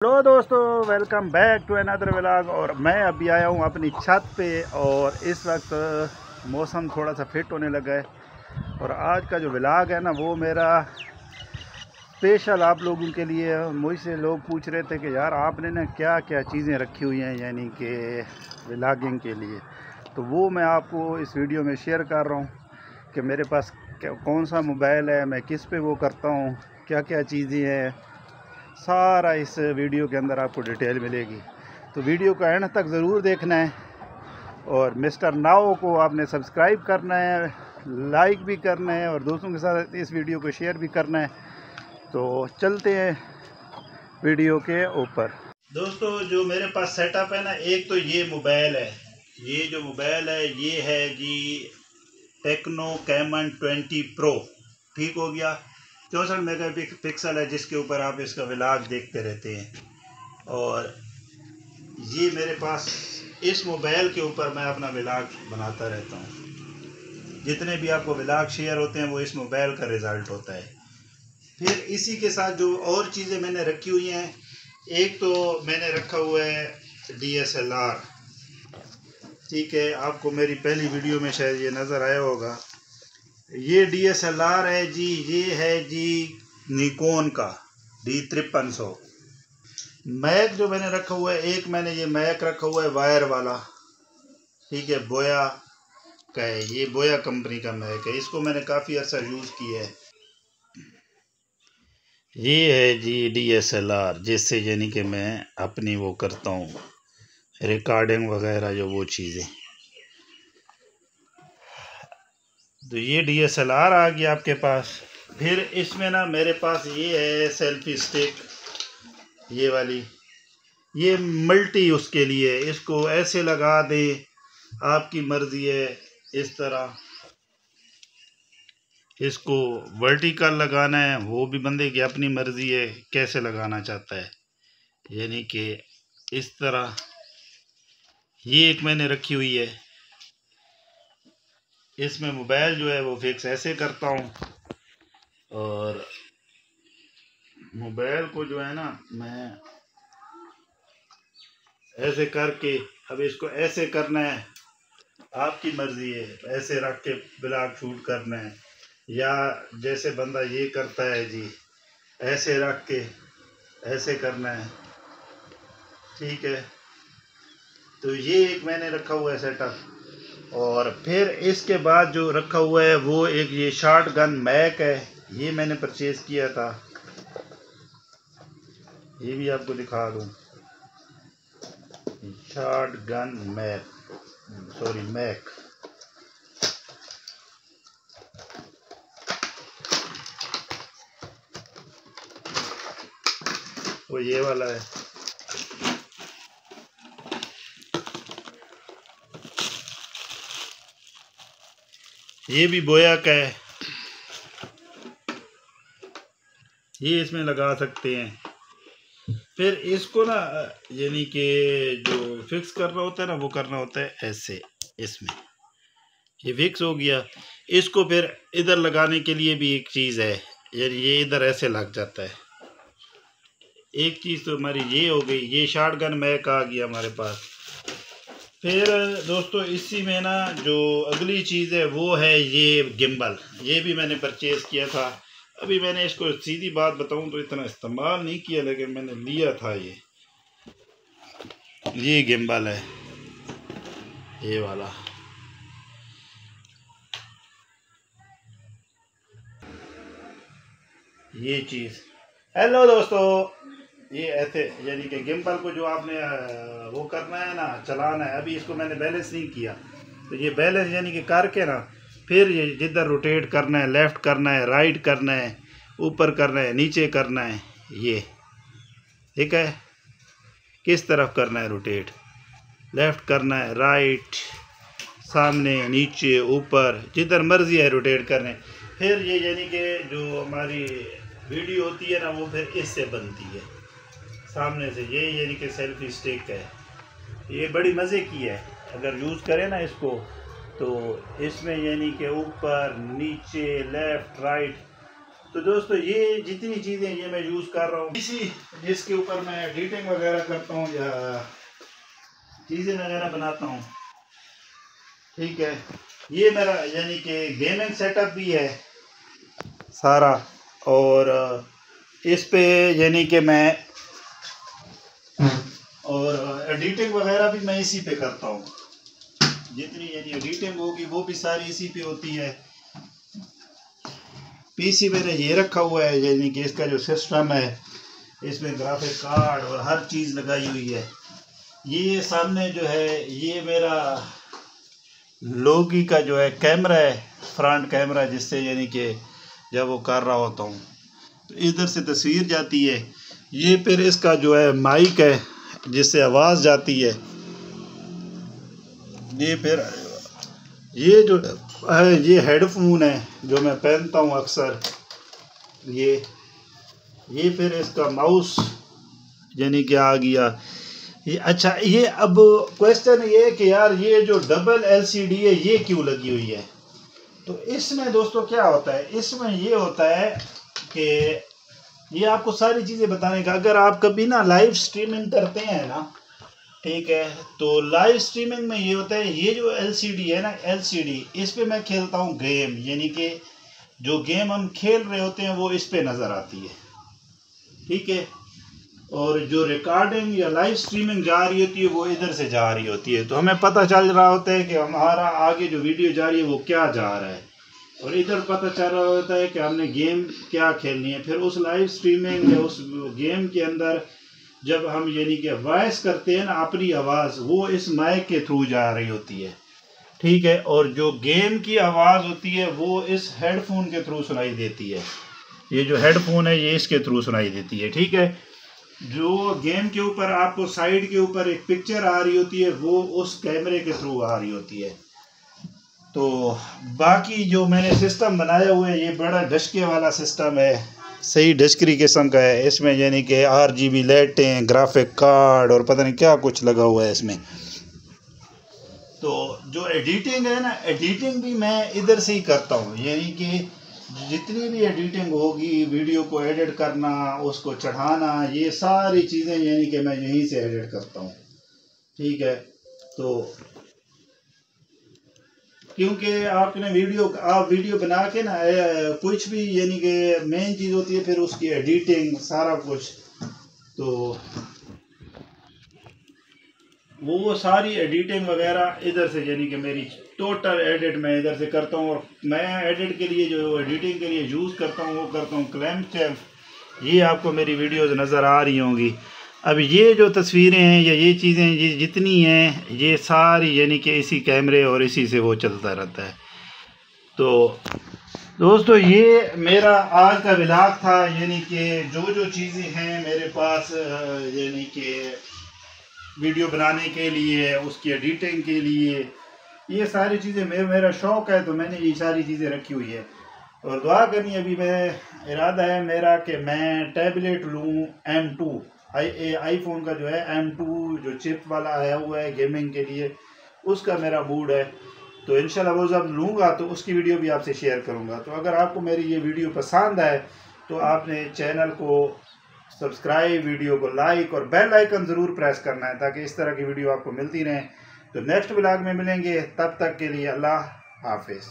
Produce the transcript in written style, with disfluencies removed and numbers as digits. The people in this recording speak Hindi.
हेलो दोस्तों, welcome back to another vlog. और मैं अभी आया हूँ अपनी छत पे और इस वक्त मौसम थोड़ा सा फिट होने लगा है। और आज का जो व्लॉग है ना, वो मेरा स्पेशल आप लोगों के लिए है। मुझसे लोग पूछ रहे थे कि यार आपने ना क्या क्या चीज़ें रखी हुई हैं यानी कि व्लॉगिंग के लिए, तो वो मैं आपको इस वीडियो में शेयर कर रहा हूँ कि मेरे पास कौन सा मोबाइल है, मैं किस पे वो करता हूँ, क्या क्या चीज़ें हैं, सारा इस वीडियो के अंदर आपको डिटेल मिलेगी। तो वीडियो को एंड तक ज़रूर देखना है और मिस्टर नाओ को आपने सब्सक्राइब करना है, लाइक भी करना है और दोस्तों के साथ इस वीडियो को शेयर भी करना है। तो चलते हैं वीडियो के ऊपर। दोस्तों, जो मेरे पास सेटअप है ना, एक तो ये मोबाइल है। ये जो मोबाइल है ये है जी टेक्नो कैमन 20 प्रो। ठीक हो गया। 64 मेगापिक्सल है जिसके ऊपर आप इसका व्लॉग देखते रहते हैं। और ये मेरे पास इस मोबाइल के ऊपर मैं अपना व्लॉग बनाता रहता हूँ। जितने भी आपको व्लॉग शेयर होते हैं वो इस मोबाइल का रिज़ल्ट होता है। फिर इसी के साथ जो और चीज़ें मैंने रखी हुई हैं, एक तो मैंने रखा हुआ है DSLR। ठीक है, आपको मेरी पहली वीडियो में शायद ये नज़र आया होगा। ये DSLR है जी, ये है जी निकॉन का D5300। मैक जो मैंने रखा हुआ है, एक मैंने ये मैक रखा हुआ है वायर वाला। ठीक है, बोया का है, ये बोया कंपनी का मैक है। इसको मैंने काफ़ी अर्सा यूज़ किया है। ये है जी DSLR, जिससे यानी कि मैं अपनी वो करता हूँ रिकॉर्डिंग वगैरह, जो वो चीज़ें। तो ये DSLR आ गया आपके पास। फिर इसमें ना मेरे पास ये है सेल्फी स्टिक, ये वाली। ये मल्टी उसके लिए, इसको ऐसे लगा दे, आपकी मर्ज़ी है। इस तरह इसको वर्टिकल लगाना है, वो भी बंदे की अपनी मर्ज़ी है कैसे लगाना चाहता है। यानी कि इस तरह ये एक मैंने रखी हुई है। इसमें मोबाइल जो है वो फिक्स ऐसे करता हूँ और मोबाइल को जो है ना मैं ऐसे करके, अब इसको ऐसे करना है, आपकी मर्ज़ी है। ऐसे रख के ब्लॉग शूट करना है या जैसे बंदा ये करता है जी, ऐसे रख के ऐसे करना है। ठीक है, तो ये एक मैंने रखा हुआ है सेटअप। और फिर इसके बाद जो रखा हुआ है वो एक ये शॉर्ट गन मैक है। ये मैंने परचेज़ किया था, ये भी आपको दिखा दूँ। Shotgun mic, sorry mic. वो ये वाला है। ये भी बोया का है, ये इसमें लगा सकते हैं। फिर इसको ना यानी कि जो फिक्स करना होता है ना, वो करना होता है ऐसे। इसमें ये फिक्स हो गया। इसको फिर इधर लगाने के लिए भी एक चीज़ है, यानी ये इधर ऐसे लग जाता है। एक चीज़ तो हमारी ये हो गई, ये शॉटगन मैक आ गया हमारे पास। फिर दोस्तों इसी में ना जो अगली चीज़ है वो है ये गिम्बल। ये भी मैंने परचेज़ किया था। अभी मैंने इसको सीधी बात बताऊं तो इतना इस्तेमाल नहीं किया, लेकिन मैंने लिया था। ये गिम्बल है, ये वाला। ये चीज़, हेलो दोस्तों, ये ऐसे यानी कि गिम्बल को जो आपने वो करना है ना, चलाना है। अभी इसको मैंने बैलेंस नहीं किया, तो ये बैलेंस यानी कि करके ना, फिर ये जिधर रोटेट करना है, लेफ़्ट करना है, राइट करना है, ऊपर करना है, नीचे करना है। ये ठीक है, किस तरफ करना है रोटेट, लेफ़्ट करना है, राइट, सामने, नीचे, ऊपर, जिधर मर्ज़ी है रोटेट करने। फिर ये यानी कि जो हमारी वीडियो होती है ना, वो फिर इससे बनती है सामने से। ये यानी कि सेल्फी स्टिक है, ये बड़ी मज़े की है। अगर यूज़ करें ना इसको, तो इसमें यानी कि ऊपर, नीचे, लेफ़्ट, राइट तो दोस्तों ये जितनी चीज़ें ये मैं यूज़ कर रहा हूँ, इसी जिसके ऊपर मैं एडिटिंग वगैरह करता हूँ या चीज़ें वगैरह बनाता हूँ, ठीक है। ये मेरा यानी कि गेमिंग सेटअप भी है सारा, और इस पे यानी कि मैं और एडिटिंग वगैरह भी मैं इसी पे करता हूँ। जितनी यानी एडिटिंग होगी वो भी सारी इसी पे होती है। पीसी मैंने ये रखा हुआ है, यानी कि इसका जो सिस्टम है इसमें ग्राफिक कार्ड और हर चीज़ लगाई हुई है। ये सामने जो है ये मेरा लोगी का जो है कैमरा है, फ्रंट कैमरा, जिससे यानी कि जब वो कर रहा होता हूँ तो इधर से तस्वीर जाती है। ये फिर इसका जो है माइक है जिससे आवाज़ जाती है। ये फिर ये जो है ये हेडफोन है जो मैं पहनता हूँ अक्सर। ये फिर इसका माउस यानी कि आ गया ये। अच्छा, ये अब क्वेश्चन ये है कि यार ये जो डबल एलसीडी है ये क्यों लगी हुई है? तो इसमें दोस्तों क्या होता है, इसमें ये होता है कि ये आपको सारी चीज़ें बताने का, अगर आप कभी ना लाइव स्ट्रीमिंग करते हैं ना, ठीक है, तो लाइव स्ट्रीमिंग में ये होता है, ये जो एलसीडी है ना, एलसीडी इस पे मैं खेलता हूँ गेम, यानी कि जो गेम हम खेल रहे होते हैं वो इस पे नज़र आती है, ठीक है। और जो रिकॉर्डिंग या लाइव स्ट्रीमिंग जा रही होती है वो इधर से जा रही होती है, तो हमें पता चल रहा होता है कि हमारा आगे जो वीडियो जा रही है वो क्या जा रहा है, और इधर पता चल रहा होता है कि हमने गेम क्या खेलनी है। फिर उस लाइव स्ट्रीमिंग या उस गेम के अंदर जब हम यानी कि वॉइस करते हैं ना अपनी आवाज़, वो इस माइक के थ्रू जा रही होती है, ठीक है। और जो गेम की आवाज़ होती है वो इस हेडफोन के थ्रू सुनाई देती है। ये जो हेडफोन है ये इसके थ्रू सुनाई देती है, ठीक है। जो गेम के ऊपर आपको साइड के ऊपर एक पिक्चर आ रही होती है वो उस कैमरे के थ्रू आ रही होती है। तो बाकी जो मैंने सिस्टम बनाया हुआ है ये बड़ा डशके वाला सिस्टम है, सही डशकरी किस्म का है। इसमें यानी कि RGB लाइटें, ग्राफिक कार्ड और पता नहीं क्या कुछ लगा हुआ है इसमें। तो जो एडिटिंग है ना, एडिटिंग भी मैं इधर से ही करता हूँ, यानी कि जितनी भी एडिटिंग होगी, वीडियो को एडिट करना, उसको चढ़ाना, ये सारी चीज़ें यानी कि मैं यहीं से एडिट करता हूँ, ठीक है। तो क्योंकि आपने आप वीडियो बना के ना कुछ भी यानी कि मेन चीज़ होती है फिर उसकी एडिटिंग सारा कुछ, तो वो सारी एडिटिंग वगैरह इधर से यानी कि मेरी टोटल एडिट मैं इधर से करता हूँ। और मैं एडिट के लिए जो एडिटिंग के लिए यूज़ करता हूँ वो करता हूँ क्लैमस्टैम्प। ये आपको मेरी वीडियोस नज़र आ रही होंगी। अब ये जो तस्वीरें हैं या ये चीज़ें ये जितनी हैं ये सारी यानी कि इसी कैमरे और इसी से वो चलता रहता है। तो दोस्तों ये मेरा आज का व्लॉग था, यानी कि जो चीज़ें हैं मेरे पास यानी कि वीडियो बनाने के लिए, उसकी एडिटिंग के लिए, ये सारी चीज़ें मेरा शौक़ है, तो मैंने ये सारी चीज़ें रखी हुई है। और दुआ करनी, अभी मैं इरादा है मेरा कि मैं टैबलेट लूँ M2 आईफोन का जो है M2 जो चिप वाला आया हुआ है गेमिंग के लिए, उसका मेरा मूड है। तो इंशाल्लाह वो जब लूँगा तो उसकी वीडियो भी आपसे शेयर करूँगा। तो अगर आपको मेरी ये वीडियो पसंद आए तो आपने चैनल को सब्सक्राइब, वीडियो को लाइक और बेल आइकन ज़रूर प्रेस करना है ताकि इस तरह की वीडियो आपको मिलती रहें। तो नेक्स्ट व्लॉग में मिलेंगे, तब तक के लिए अल्लाह हाफिज़।